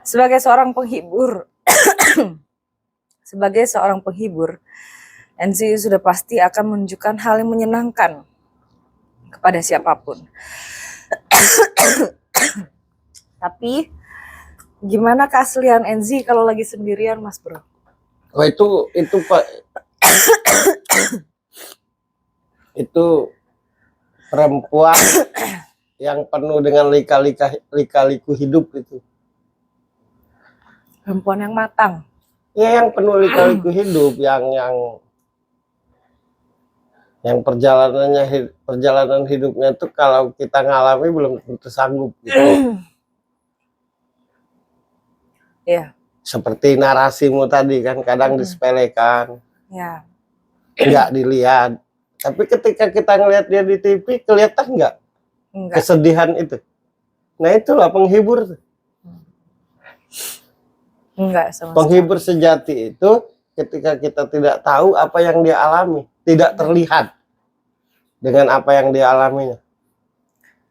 Sebagai seorang penghibur, sebagai seorang penghibur, NZ sudah pasti akan menunjukkan hal yang menyenangkan kepada siapapun. Tapi gimana keaslian NZ kalau lagi sendirian, Mas Bro? Oh itu Pak, itu perempuan yang penuh dengan lika-liku hidup itu. Perempuan yang matang. Ya, yang penuh lika-liku hidup, yang perjalanan hidupnya itu kalau kita ngalami belum tentu sanggup gitu. Iya. Seperti narasimu tadi kan, kadang disepelekan, Ya. nggak dilihat. Tapi ketika kita ngelihat dia di TV, kelihatan nggak kesedihan itu? Nah itulah penghibur. Enggak sama Penghibur sejati itu ketika kita tidak tahu apa yang dia alami, tidak terlihat dengan apa yang dia alaminya.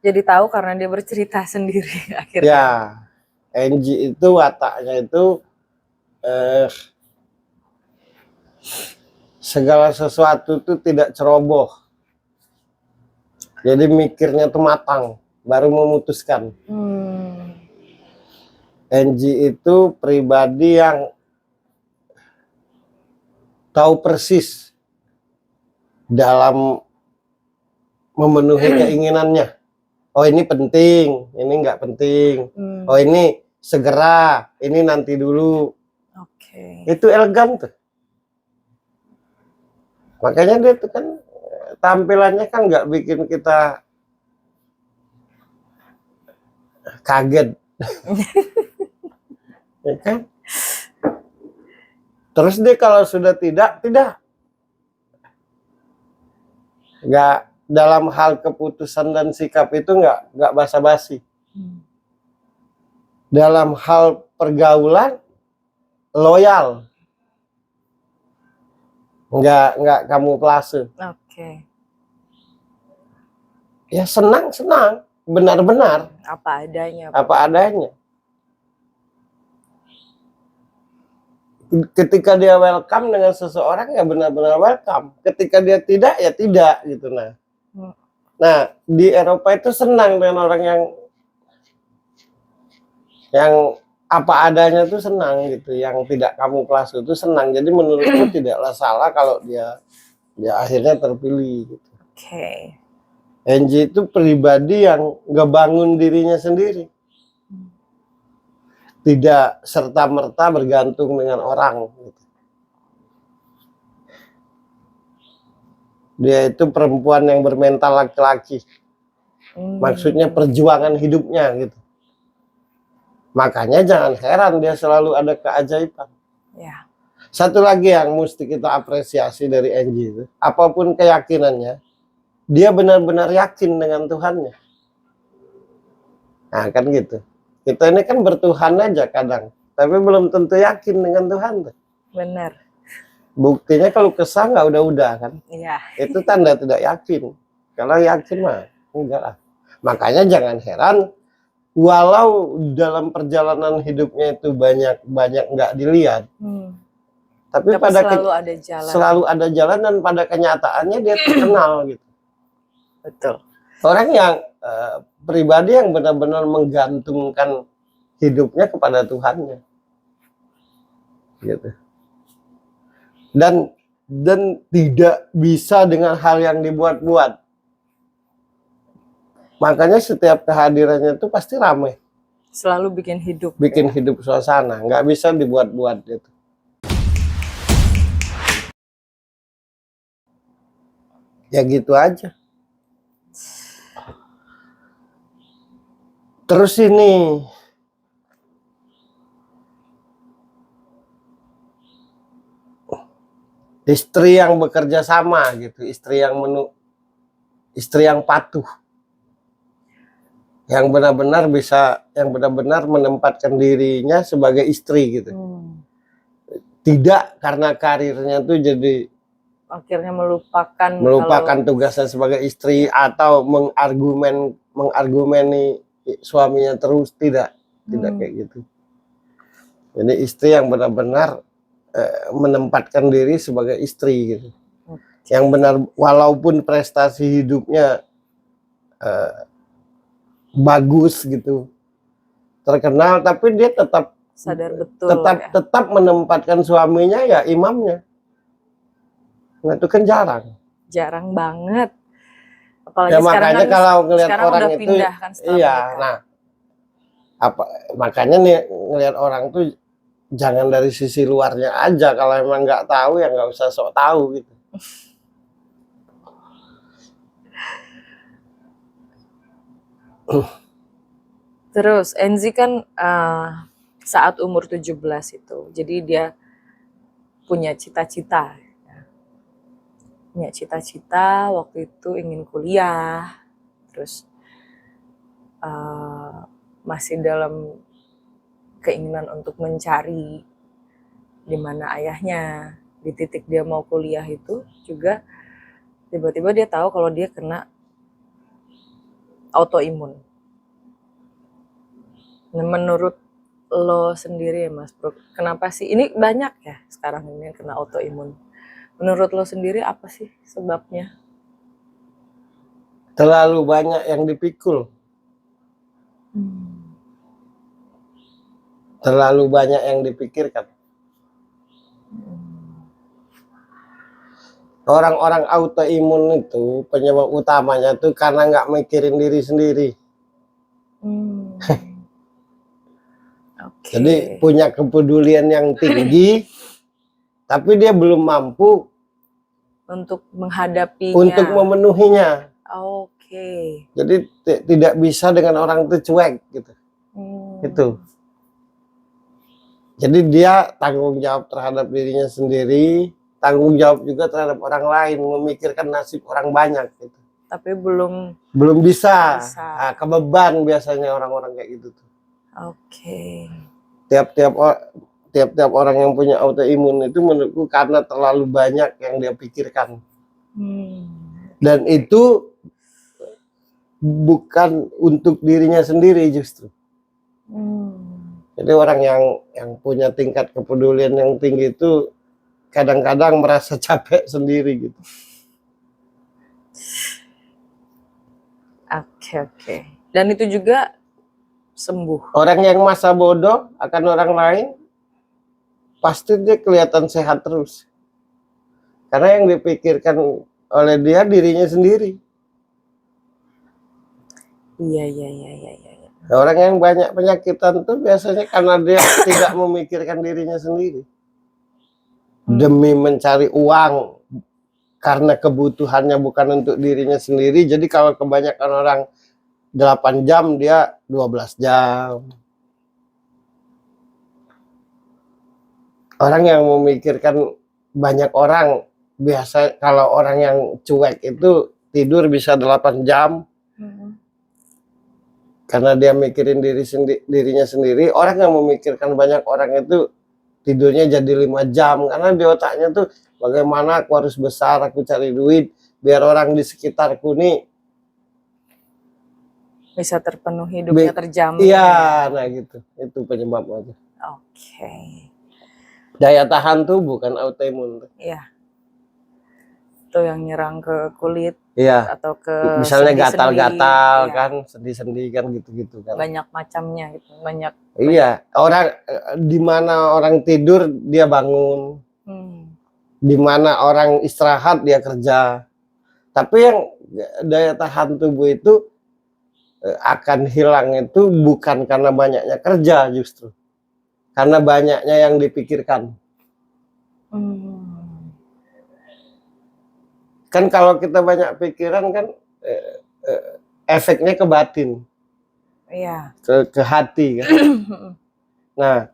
Jadi tahu karena dia bercerita sendiri akhirnya. Ya, NG itu wataknya itu segala sesuatu itu tidak ceroboh. Jadi mikirnya tuh matang, baru memutuskan. NG itu pribadi yang tahu persis dalam memenuhi keinginannya. Oh ini penting, ini nggak penting. Oh ini segera, ini nanti dulu. Oke. Itu elegan tuh. Makanya dia tuh kan tampilannya kan nggak bikin kita kaget. Ya kan? Terus dia kalau sudah tidak. Nggak, dalam hal keputusan dan sikap itu nggak basa-basi. Dalam hal pergaulan loyal, nggak kamuflase. Oke. Ya senang, benar-benar Apa adanya. Ketika dia welcome dengan seseorang ya benar-benar welcome. Ketika dia tidak ya tidak gitu. Nah di Eropa itu senang dengan orang yang apa adanya tuh senang gitu, yang tidak kamuflase itu senang. Jadi menurutku tidaklah salah kalau dia akhirnya terpilih gitu. Oke. NG itu pribadi yang ngebangun dirinya sendiri, tidak serta-merta bergantung dengan orang gitu. Dia itu perempuan yang bermental laki-laki. Maksudnya perjuangan hidupnya gitu. Makanya jangan heran dia selalu ada keajaiban. Ya. Satu lagi yang mesti kita apresiasi dari NG itu, apapun keyakinannya, dia benar-benar yakin dengan Tuhannya. Nah kan gitu. Kita ini kan bertuhan aja kadang, tapi belum tentu yakin dengan Tuhan. Benar. Buktinya kalau kesah nggak udah kan. Iya. Itu tanda tidak yakin. Kalau yakin mah enggak lah. Makanya jangan heran walau dalam perjalanan hidupnya itu banyak nggak dilihat. Tapi selalu ada jalan dan pada kenyataannya dia terkenal gitu. Betul. Orang yang pribadi yang benar-benar menggantungkan hidupnya kepada Tuhannya. Gitu. Dan tidak bisa dengan hal yang dibuat-buat. Makanya setiap kehadirannya itu pasti ramai. Selalu bikin hidup. Bikin hidup suasana, nggak bisa dibuat-buat gitu. Ya gitu aja. Terus ini istri yang bekerja sama gitu, istri yang patuh, yang benar-benar menempatkan dirinya sebagai istri gitu. Tidak karena karirnya tuh jadi akhirnya melupakan tugasnya sebagai istri atau mengargumeni suaminya terus, tidak kayak gitu. Jadi istri yang benar-benar menempatkan diri sebagai istri gitu. Yang benar, walaupun prestasi hidupnya bagus gitu, terkenal, tapi dia tetap sadar betul ya. tetap menempatkan suaminya ya imamnya. Nah, itu kan jarang Banget. Apalagi ya, sekarang makanya kan kalau ngelihat sekarang orang udah itu pindah kan setelah iya menikah. nah makanya nih ngelihat orang tuh jangan dari sisi luarnya aja, kalau emang nggak tahu ya nggak usah sok tahu gitu. Terus Enzi kan saat umur 17 itu, jadi dia punya cita-cita. Punya cita-cita waktu itu ingin kuliah, terus masih dalam keinginan untuk mencari di mana ayahnya. Di titik dia mau kuliah itu juga tiba-tiba dia tahu kalau dia kena autoimun. Nah, menurut lo sendiri ya Mas Bro, kenapa sih ini banyak ya sekarang ini yang kena autoimun? Menurut lo sendiri apa sih sebabnya? Terlalu banyak yang dipikul, terlalu banyak yang dipikirkan. Orang-orang autoimun itu penyebab utamanya tuh karena nggak mikirin diri sendiri. Okay. Jadi punya kepedulian yang tinggi, tapi dia belum mampu untuk menghadapinya, untuk memenuhinya. Oke. Jadi tidak bisa dengan orang itu cuek gitu. Itu. Jadi dia tanggung jawab terhadap dirinya sendiri, tanggung jawab juga terhadap orang lain, memikirkan nasib orang banyak gitu. Tapi belum bisa. Nah, kebeban biasanya orang-orang kayak gitu tuh. Oke. Tiap-tiap orang yang punya autoimun itu menurutku karena terlalu banyak yang dia pikirkan. Dan itu bukan untuk dirinya sendiri justru. Jadi orang yang punya tingkat kepedulian yang tinggi itu kadang-kadang merasa capek sendiri gitu. Oke. Dan itu juga sembuh. Orang yang masa bodoh akan orang lain pasti dia kelihatan sehat terus. Karena yang dipikirkan oleh dia dirinya sendiri. Iya. Orang yang banyak penyakitan tuh biasanya karena dia tidak memikirkan dirinya sendiri. Demi mencari uang karena kebutuhannya bukan untuk dirinya sendiri. Jadi kalau kebanyakan orang 8 jam, dia 12 jam. Orang yang memikirkan banyak orang, biasa kalau orang yang cuek itu tidur bisa 8 jam. Karena dia mikirin dirinya sendiri. Orang yang memikirkan banyak orang itu tidurnya jadi 5 jam. Karena di otaknya tuh bagaimana aku harus besar, aku cari duit, biar orang di sekitarku nih bisa terpenuhi, hidupnya terjamin. Iya, nah gitu. Itu penyebabnya. Oke. Daya tahan tubuh kan autoimun. Iya. Itu yang nyerang ke kulit. Iya. Atau ke misalnya gatal-gatal ya. Kan, sendi-sendi kan gitu-gitu kan. Banyak macamnya gitu, banyak. Iya, orang di mana orang tidur dia bangun. Di mana orang istirahat dia kerja. Tapi yang daya tahan tubuh itu akan hilang itu bukan karena banyaknya kerja justru. Karena banyaknya yang dipikirkan. Kan kalau kita banyak pikiran kan efeknya ke batin. Iya. Ke hati kan. Nah,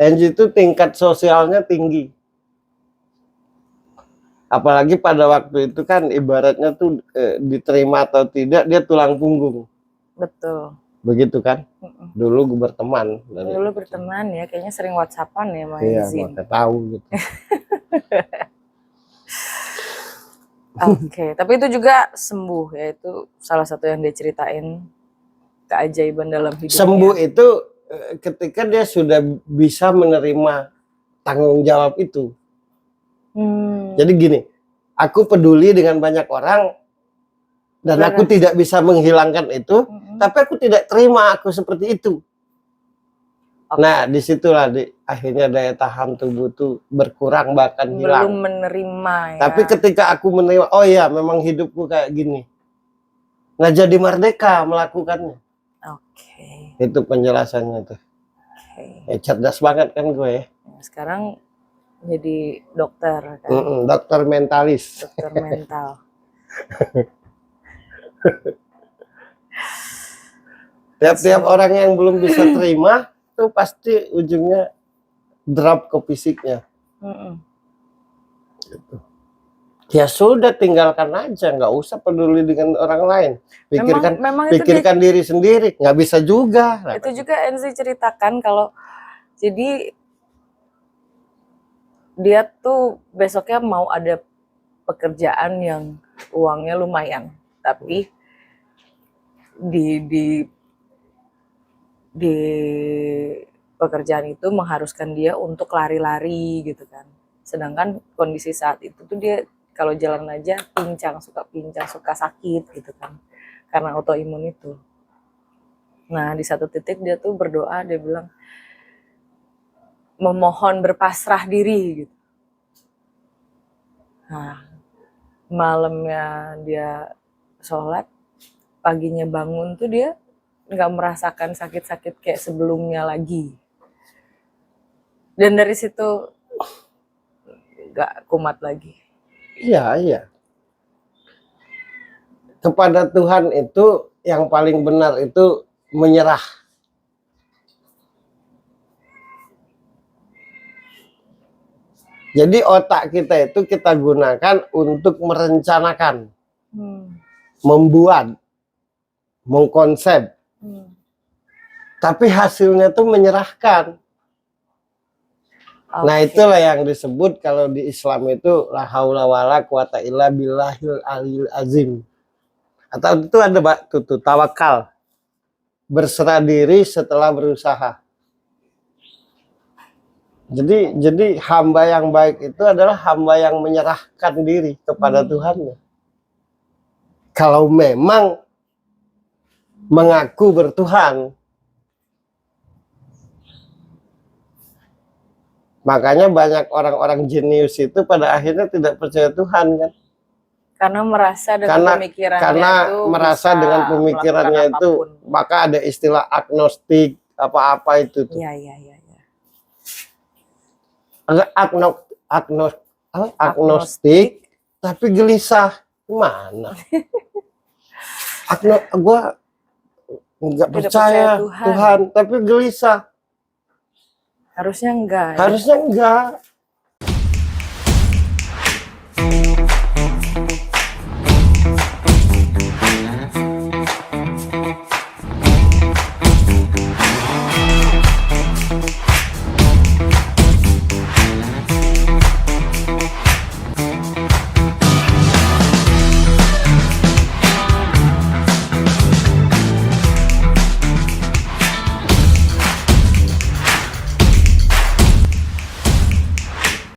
Angie itu tingkat sosialnya tinggi. Apalagi pada waktu itu kan ibaratnya tuh diterima atau tidak dia tulang punggung. Betul. Begitu kan? Dulu gue berteman. Dulu berteman ya, kayaknya sering WhatsAppan ya Mas Enzi. Iya, makanya tahu gitu. Oke, tapi itu juga sembuh ya, itu salah satu yang dia ceritain keajaiban dalam hidupnya. Sembuh itu ketika dia sudah bisa menerima tanggung jawab itu. Jadi gini, aku peduli dengan banyak orang dan aku tidak bisa menghilangkan itu, tapi aku tidak terima aku seperti itu. Nah, disitulah akhirnya daya tahan tubuh tuh berkurang bahkan hilang. Belum menerima ya. Tapi ketika aku menerima, oh iya memang hidupku kayak gini. Nah, jadi merdeka melakukannya. Oke. Itu penjelasannya tuh. Cerdas banget kan gue ya. Sekarang jadi dokter kan. Dokter mentalis. Dokter mental. Tiap-tiap orang yang belum bisa terima itu pasti ujungnya drop ke fisiknya. Gitu. Ya sudah, tinggalkan aja, nggak usah peduli dengan orang lain. Pikirkan diri sendiri, nggak bisa juga. Itu juga Enzi ceritakan kalau jadi dia tuh besoknya mau ada pekerjaan yang uangnya lumayan, tapi di pekerjaan itu mengharuskan dia untuk lari-lari gitu kan. Sedangkan kondisi saat itu tuh dia kalau jalan aja pincang, suka sakit gitu kan, karena autoimun itu. Nah, di satu titik dia tuh berdoa, dia bilang memohon berpasrah diri gitu. Nah, malamnya dia sholat, paginya bangun tuh dia nggak merasakan sakit-sakit kayak sebelumnya lagi. Dan dari situ nggak kumat lagi. Iya. Kepada Tuhan itu yang paling benar itu menyerah. Jadi otak kita itu kita gunakan untuk merencanakan, membuat, mengkonsep. Tapi hasilnya tuh menyerahkan. Nah, itulah yang disebut kalau di Islam itu la haula wala quwata illa billahil aliyil azim. Atau itu ada tuh tawakal. Berserah diri setelah berusaha. Jadi hamba yang baik itu adalah hamba yang menyerahkan diri kepada Tuhannya. Kalau memang mengaku bertuhan. Makanya banyak orang-orang jenius itu pada akhirnya tidak percaya Tuhan kan. Karena merasa dengan pemikirannya itu, maka ada istilah agnostik apa-apa itu. Iya. Agnostik tapi gelisah. Mana? Gua nggak percaya Tuhan tapi gelisah. Harusnya enggak. Harusnya enggak.